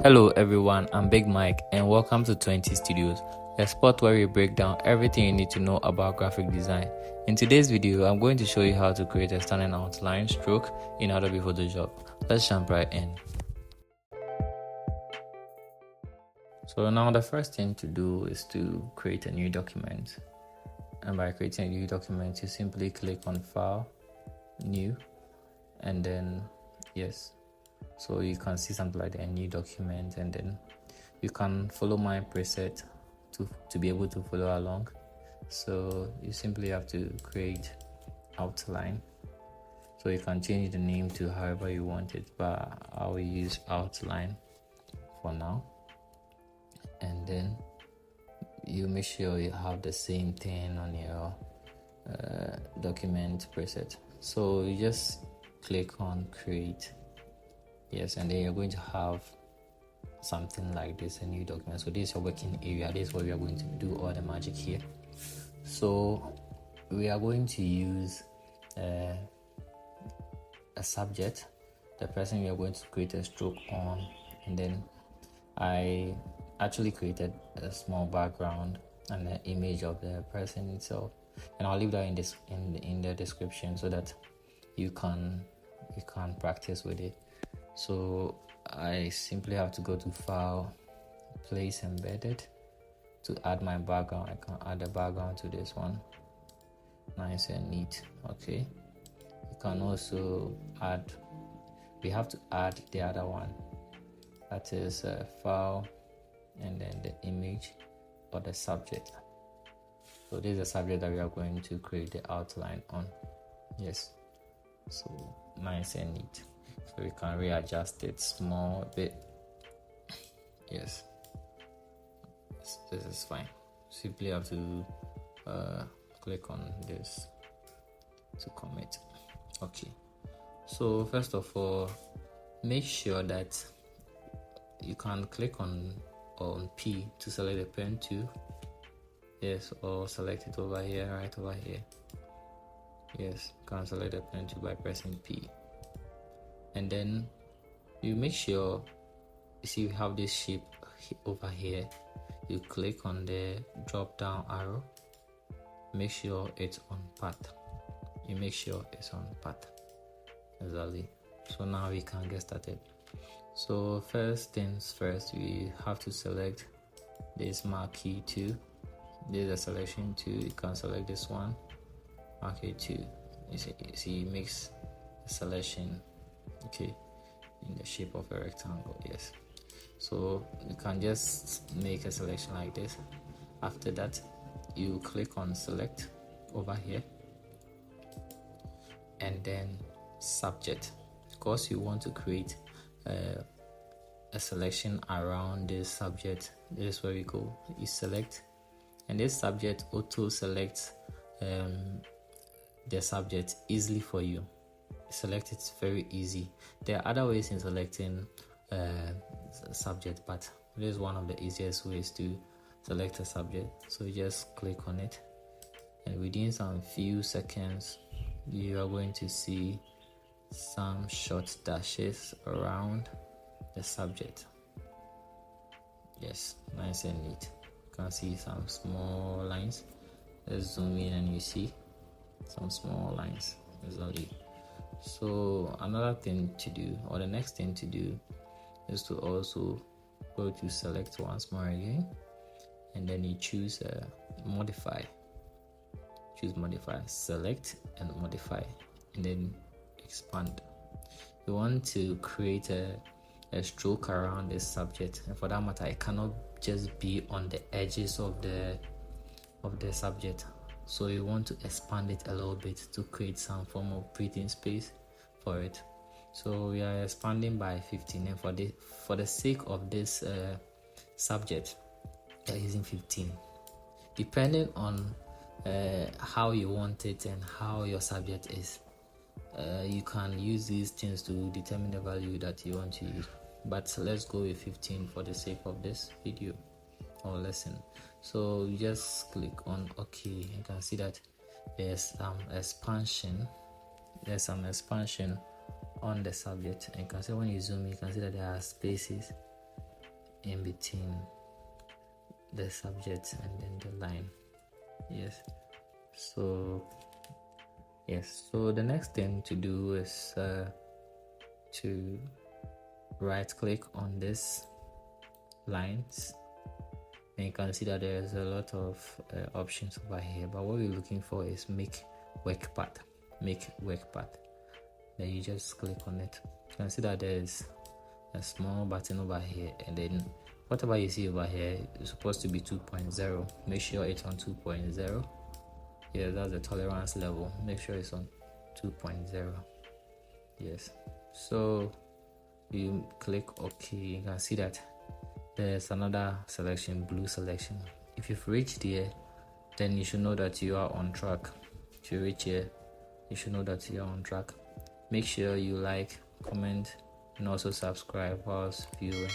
Hello everyone, I'm Big Mike and welcome to 20 Studios, a spot where we break down everything you need to know about graphic design. In today's video, I'm going to show you how to create a stunning outline stroke in Adobe Photoshop. Let's jump right in. So now the first thing to do is to create a new document. And by creating a new document, you simply click on File, New, and then yes. So you can see something like a new document, and then you can follow my preset to be able to follow along. So you simply have to create outline. So you can change the name to however you want it, but I will use outline for now. And then you make sure you have the same thing on your document preset. So you just click on create. Yes, and then you're going to have something like this, a new document. So this is your working area. This is where we are going to do all the magic here. So we are going to use a subject, the person we are going to create a stroke on, and then I actually created a small background and an image of the person itself, and I'll leave that in the description so that you can practice with it. So I simply have to go to File, Place Embedded. To add my background, I can add a background to this one. Nice and neat. Okay. You can also add, we have to add the other one. That is File and then the image or the subject. So this is the subject that we are going to create the outline on. Yes. So nice and neat. So we can readjust it small a bit. Yes, this is fine. Simply have to click on this to commit. Okay, so first of all, make sure that you can click on P to select the pen tool. Yes, or select it over here, right over here. Yes, you can select the pen tool by pressing P. And then you make sure, you see we have this shape over here. You click on the drop down arrow, make sure it's on path. You make sure it's on path. Exactly. So now we can get started. So first things first, we have to select this marquee tool. There's a selection tool. You can select this one, marquee tool. You see it makes a selection, okay, in the shape of a rectangle. Yes, so you can just make a selection like this. After that, you click on select over here, and then subject, because you want to create a selection around this subject. This is where we go. You select, and this subject auto selects the subject easily for you. Select it very easy. There are other ways in selecting subject, but this is one of the easiest ways to select a subject. So you just click on it, and within some few seconds you are going to see some short dashes around the subject. Yes, nice and neat. You can see some small lines. Let's zoom in and you see some small lines. Exactly. So another thing to do, or the next thing to do, is to also go to select once more again, and then you choose modify. Choose modify, select and modify, and then expand. You want to create a stroke around this subject, and for that matter, it cannot just be on the edges of the subject. So you want to expand it a little bit to create some form of breathing space for it. So we are expanding by 15, and for the sake of this subject, we are using 15. Depending on how you want it and how your subject is, you can use these things to determine the value that you want to use. But let's go with 15 for the sake of this video or lesson. So you just click on OK. You can see that there's some expansion. On the subject, and you can see when you zoom, you can see that there are spaces in between the subject and then the line. Yes. So the next thing to do is to right click on this lines, and you can see that there's a lot of options over here, but what we're looking for is make work path. Then you just click on it. You can see that there's a small button over here, and then whatever you see over here is supposed to be 2.0. Make sure it's on 2.0. Yeah, that's the tolerance level. Make sure it's on 2.0. Yes. So you click OK. You can see that there's another selection, blue selection. If you've reached here, then you should know that you are on track. If you reach here, you should know that you are on track. Make sure you like, comment, and also subscribe whilst viewing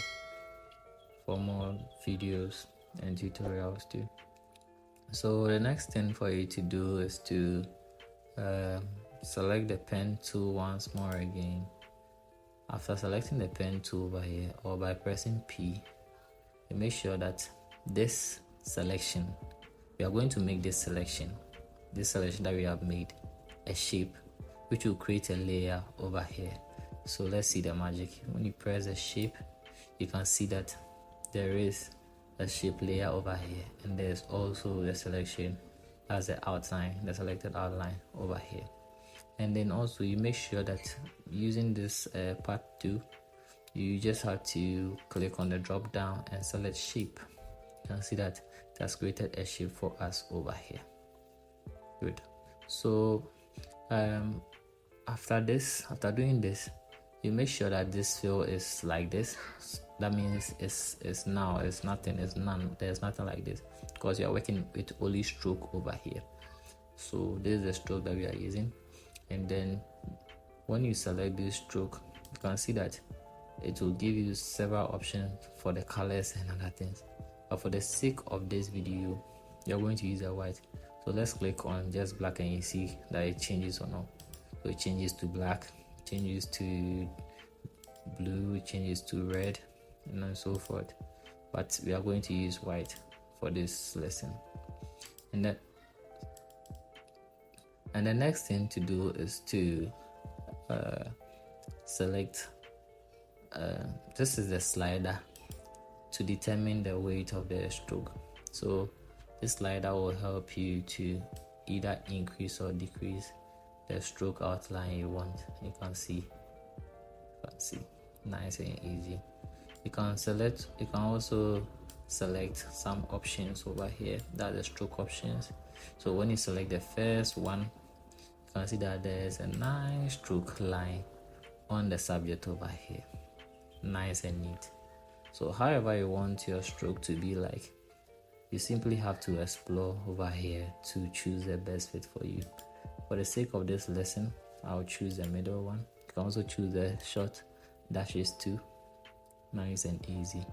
for more videos and tutorials too. So the next thing for you to do is to select the pen tool once more again. After selecting the pen tool over here, or by pressing P, you make sure that this selection, we are going to make this selection that we have made a shape, which will create a layer over here. So let's see the magic. When you press the shape, you can see that there is a shape layer over here, and there's also the selection as the outline, the selected outline over here. And then also you make sure that using this part 2, you just have to click on the drop down and select shape. You can see that it has created a shape for us over here. Good. So after doing this, you make sure that this fill is like this. That means it's now, it's nothing, it's none, there's nothing like this, because you are working with only stroke over here. So this is the stroke that we are using. And then when you select this stroke, you can see that it will give you several options for the colors and other things, but for the sake of this video, you're going to use a white. So let's click on just black, and you see that it changes or not. So it changes to black, changes to blue, changes to red, and so forth. But we are going to use white for this lesson. And the next thing to do is to select this is the slider to determine the weight of the stroke. So this slider will help you to either increase or decrease the stroke outline you want. You can see nice and easy. You can also select some options over here, that are the stroke options. So when you select the first one, you can see that there's a nice stroke line on the subject over here, nice and neat. So however you want your stroke to be like, you simply have to explore over here to choose the best fit for you. For the sake of this lesson, I'll choose the middle one. You can also choose the short dashes too, nice and easy.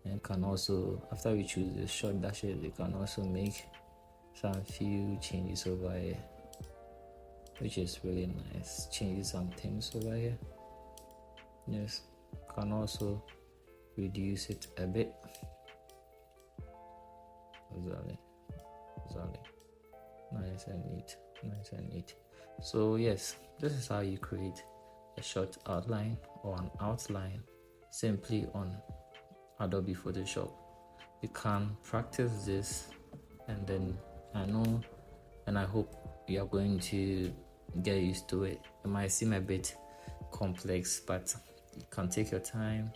And can also, after we choose the short dashes, you can also make some few changes over here, which is really nice. Change some things over here. Yes, can also reduce it a bit. Exactly. Nice and neat. So yes, this is how you create a short outline or an outline simply on Adobe Photoshop. You can practice this, and then I know and I hope you are going to get used to it. It might seem a bit complex, but you can take your time,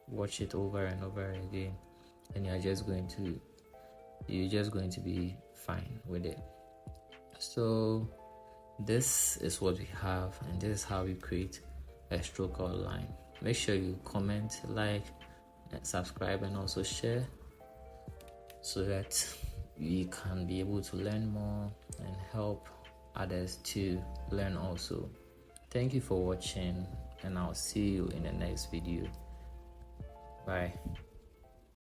watch it over and over again, and you're just going to be fine with it. So this is what we have, and this is how we create a stroke outline. Make sure you comment, like, and subscribe, and also share, so that we can be able to learn more and help others to learn also. Thank you for watching, and I'll see you in the next video. Bye.